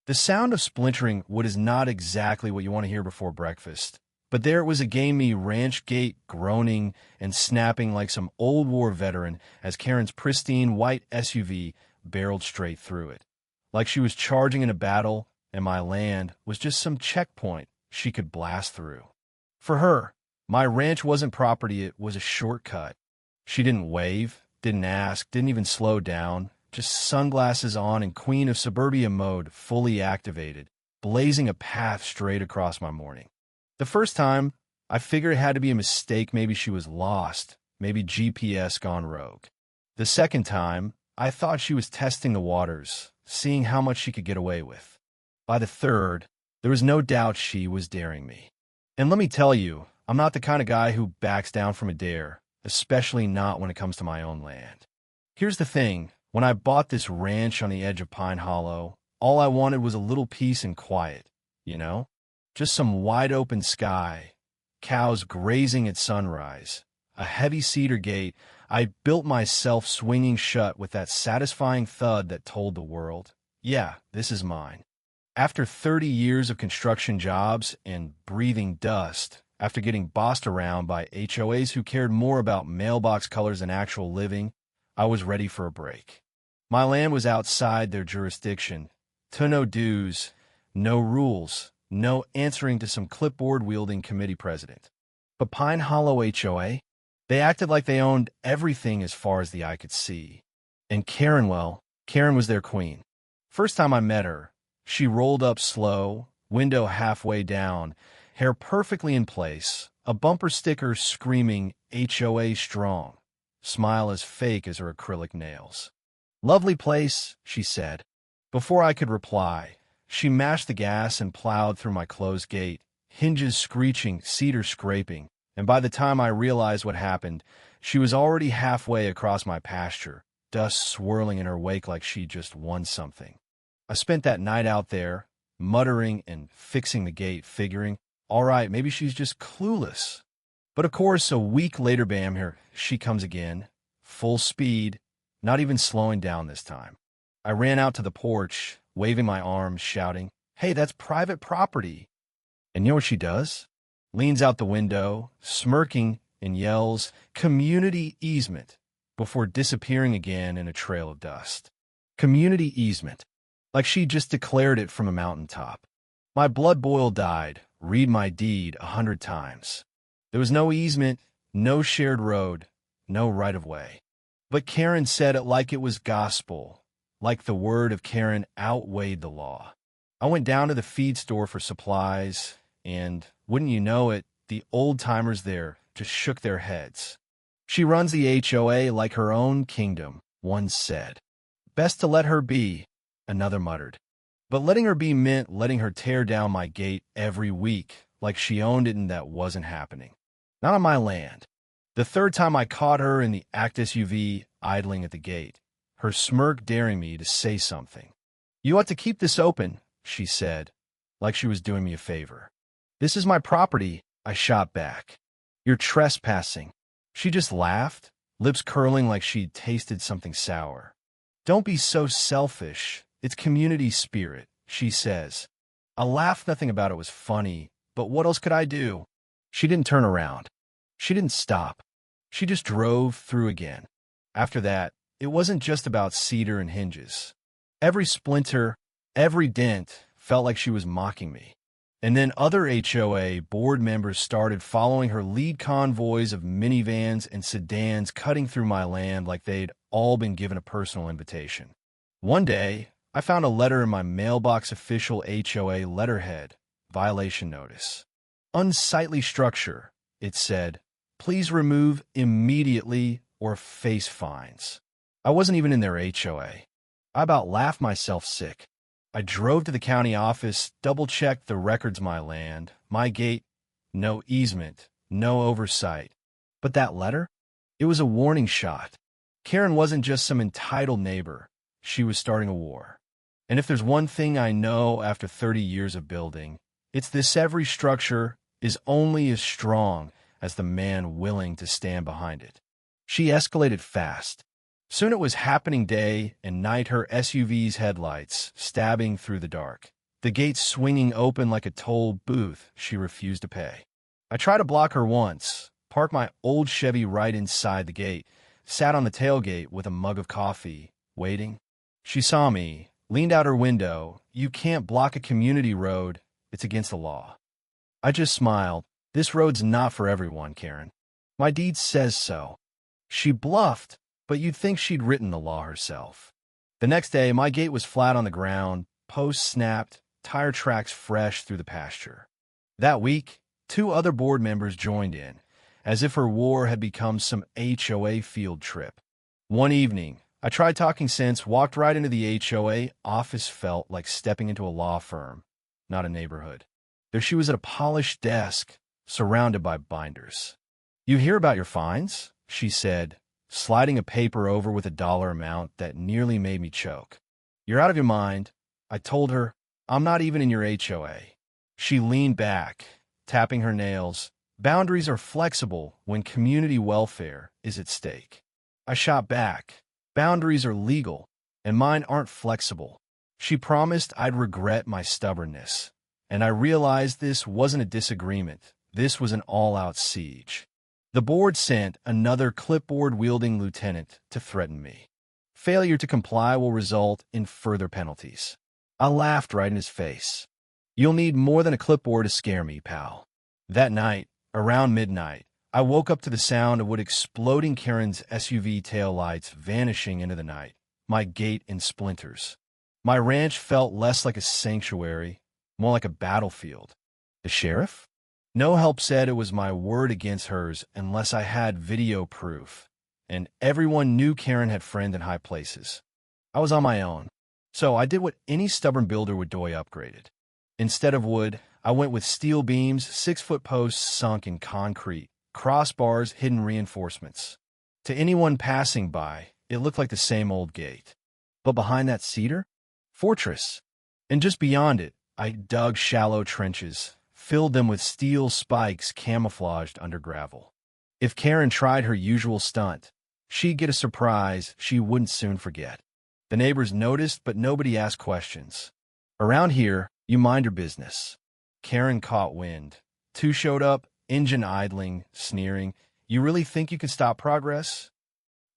The sound of splintering wood is not exactly what you want to hear before breakfast, but there it was again me, ranch gate groaning and snapping like some old war veteran as Karen's pristine white SUV barreled straight through it. Like she was charging in a battle, and my land was just some checkpoint she could blast through. For her, my ranch wasn't property, it was a shortcut. She didn't wave, didn't ask, didn't even slow down, just sunglasses on and Queen of Suburbia mode fully activated, blazing a path straight across my morning. The first time, I figured it had to be a mistake, maybe she was lost, maybe GPS gone rogue. The second time, I thought she was testing the waters, seeing how much she could get away with. By the third, there was no doubt she was daring me. And let me tell you, I'm not the kind of guy who backs down from a dare, especially not when it comes to my own land. Here's the thing, when I bought this ranch on the edge of Pine Hollow, all I wanted was a little peace and quiet, you know? Just some wide open sky, cows grazing at sunrise, a heavy cedar gate I built myself swinging shut with that satisfying thud that told the world, yeah, this is mine. After 30 years of construction jobs and breathing dust, after getting bossed around by HOAs who cared more about mailbox colors than actual living, I was ready for a break. My land was outside their jurisdiction, to no dues, no rules, no answering to some clipboard-wielding committee president. But Pine Hollow HOA? They acted like they owned everything as far as the eye could see. And Karen, well, Karen was their queen. First time I met her, she rolled up slow, window halfway down, hair perfectly in place, a bumper sticker screaming HOA strong, smile as fake as her acrylic nails. Lovely place, she said. Before I could reply, she mashed the gas and plowed through my closed gate, hinges screeching, cedar scraping, and by the time I realized what happened, she was already halfway across my pasture, dust swirling in her wake like she just won something. I spent that night out there, muttering and fixing the gate, figuring, all right, maybe she's just clueless. But of course, a week later, bam, here she comes again, full speed, not even slowing down this time. I ran out to the porch, waving my arms, shouting, hey, that's private property. And you know what she does? Leans out the window, smirking, and yells, community easement, before disappearing again in a trail of dust. Community easement. Like she just declared it from a mountaintop. My blood boil died, read my deed 100 times. There was no easement, no shared road, no right-of-way. But Karen said it like it was gospel, like the word of Karen outweighed the law. I went down to the feed store for supplies, and, wouldn't you know it, the old-timers there just shook their heads. She runs the HOA like her own kingdom, one said. Best to let her be, another muttered. But letting her be meant letting her tear down my gate every week, like she owned it and that wasn't happening. Not on my land. The third time I caught her in the act SUV idling at the gate, her smirk daring me to say something. You ought to keep this open, she said, like she was doing me a favor. This is my property, I shot back. You're trespassing. She just laughed, lips curling like she'd tasted something sour. Don't be so selfish. It's community spirit, she says. I laughed, nothing about it was funny, but what else could I do? She didn't turn around. She didn't stop. She just drove through again. After that, it wasn't just about cedar and hinges. Every splinter, every dent felt like she was mocking me. And then other HOA board members started following her lead convoys of minivans and sedans cutting through my land like they'd all been given a personal invitation. One day, I found a letter in my mailbox, official HOA letterhead, violation notice. Unsightly structure, it said. Please remove immediately or face fines. I wasn't even in their HOA. I about laughed myself sick. I drove to the county office, double-checked the records, my land, my gate, no easement, no oversight. But that letter? It was a warning shot. Karen wasn't just some entitled neighbor. She was starting a war. And if there's one thing I know after 30 years of building, it's this: every structure is only as strong as the man willing to stand behind it. She escalated fast. Soon it was happening day and night, her SUV's headlights stabbing through the dark. the gate swinging open like a toll booth she refused to pay. I tried to block her once, parked my old Chevy right inside the gate, sat on the tailgate with a mug of coffee, waiting. She saw me, leaned out her window. "You can't block a community road. It's against the law." I just smiled. "This road's not for everyone, Karen. My deed says so." She bluffed, but you'd think she'd written the law herself. The next day, my gate was flat on the ground, posts snapped, tire tracks fresh through the pasture. That week, 2 other board members joined in, as if her war had become some HOA field trip. One evening, I tried talking sense, walked right into the HOA office, felt like stepping into a law firm, not a neighborhood. There she was at a polished desk, surrounded by binders. "You hear about your fines?" she said, sliding a paper over with a dollar amount that nearly made me choke. "You're out of your mind," I told her. "I'm not even in your HOA." She leaned back, tapping her nails. "Boundaries are flexible when community welfare is at stake." I shot back. "Boundaries are legal, and mine aren't flexible." She promised I'd regret my stubbornness, and I realized this wasn't a disagreement. This was an all-out siege. The board sent another clipboard-wielding lieutenant to threaten me. Failure to comply will result in further penalties. I laughed right in his face. "You'll need more than a clipboard to scare me, pal." That night, around midnight, I woke up to the sound of what exploding Karen's SUV taillights vanishing into the night, my gate in splinters. My ranch felt less like a sanctuary, more like a battlefield. The sheriff? No help said it was my word against hers unless I had video proof, and everyone knew Karen had friends in high places. I was on my own, so I did what any stubborn builder would do: upgraded. Instead of wood, I went with steel beams, 6-foot posts sunk in concrete, crossbars, hidden reinforcements. To anyone passing by, it looked like the same old gate. But behind that cedar? Fortress. And just beyond it, I dug shallow trenches, filled them with steel spikes camouflaged under gravel. If Karen tried her usual stunt, she'd get a surprise she wouldn't soon forget. The neighbors noticed, but nobody asked questions. Around here, you mind your business. Karen caught wind. 2 showed up, engine idling, sneering. "You really think you can stop progress?"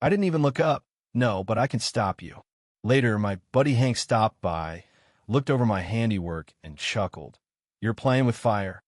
I didn't even look up. "No, but I can stop you." Later, my buddy Hank stopped by, looked over my handiwork, and chuckled. "You're playing with fire."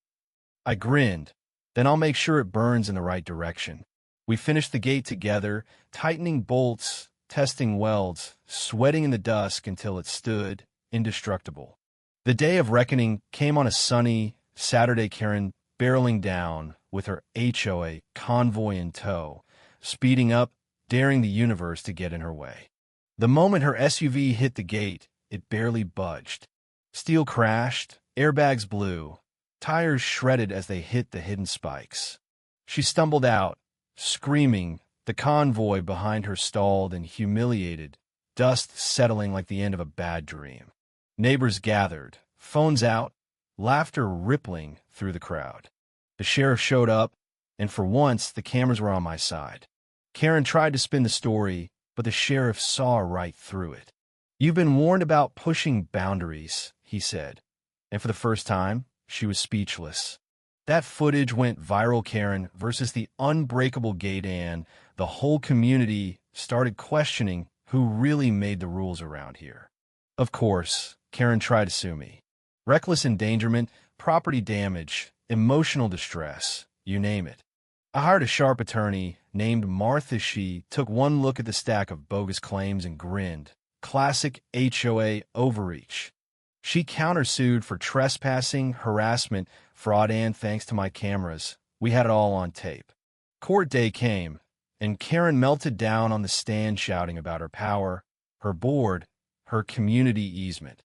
I grinned. "Then I'll make sure it burns in the right direction." We finished the gate together, tightening bolts, testing welds, sweating in the dusk until it stood indestructible. The day of reckoning came on a sunny Saturday. Karen barreling down with her HOA convoy in tow, speeding up, daring the universe to get in her way. The moment her SUV hit the gate, it barely budged. Steel crashed, airbags blew, tires shredded as they hit the hidden spikes. She stumbled out, screaming. The convoy behind her stalled and humiliated, dust settling like the end of a bad dream. Neighbors gathered, phones out, laughter rippling through the crowd. The sheriff showed up, and for once the cameras were on my side. Karen tried to spin the story, but the sheriff saw right through it. "You've been warned about pushing boundaries," he said. And for the first time, she was speechless. That footage went viral. Karen versus the unbreakable gate, and the whole community started questioning who really made the rules around here. Of course, Karen tried to sue me. Reckless endangerment, property damage, emotional distress, you name it. I hired a sharp attorney named Martha. She took one look at the stack of bogus claims and grinned. Classic HOA overreach. She countersued for trespassing, harassment, fraud, and thanks to my cameras, we had it all on tape. Court day came, and Karen melted down on the stand shouting about her power, her board, her community easement.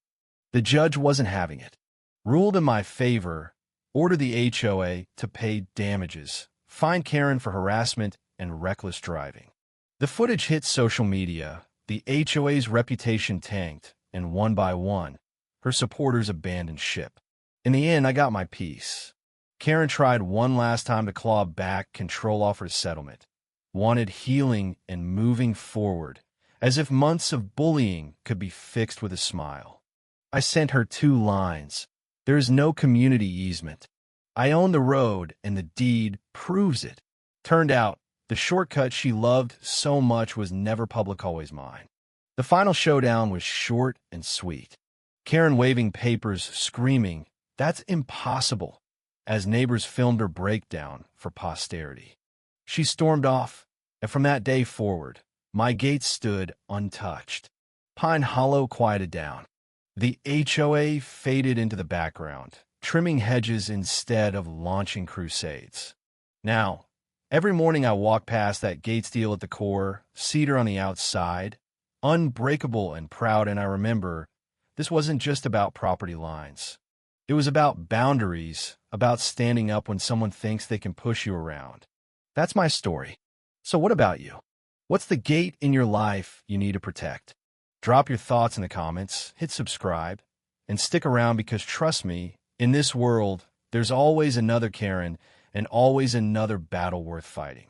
The judge wasn't having it. Ruled in my favor, ordered the HOA to pay damages, fined Karen for harassment and reckless driving. The footage hit social media. The HOA's reputation tanked, and one by one, her supporters abandoned ship. In the end, I got my piece. Karen tried one last time to claw back control off her settlement, wanted healing and moving forward, as if months of bullying could be fixed with a smile. I sent her 2 lines. There is no community easement. I own the road, and the deed proves it. Turned out, the shortcut she loved so much was never public, always mine. The final showdown was short and sweet. Karen waving papers, screaming, "That's impossible," as neighbors filmed her breakdown for posterity. She stormed off, and from that day forward, my gates stood untouched. Pine Hollow quieted down. The HOA faded into the background, trimming hedges instead of launching crusades. Now, every morning I walk past that gate steel at the core, cedar on the outside, unbreakable and proud, and I remember this wasn't just about property lines. It was about boundaries, about standing up when someone thinks they can push you around. That's my story. So what about you? What's the gate in your life you need to protect? Drop your thoughts in the comments, hit subscribe, and stick around because trust me, in this world, there's always another Karen and always another battle worth fighting.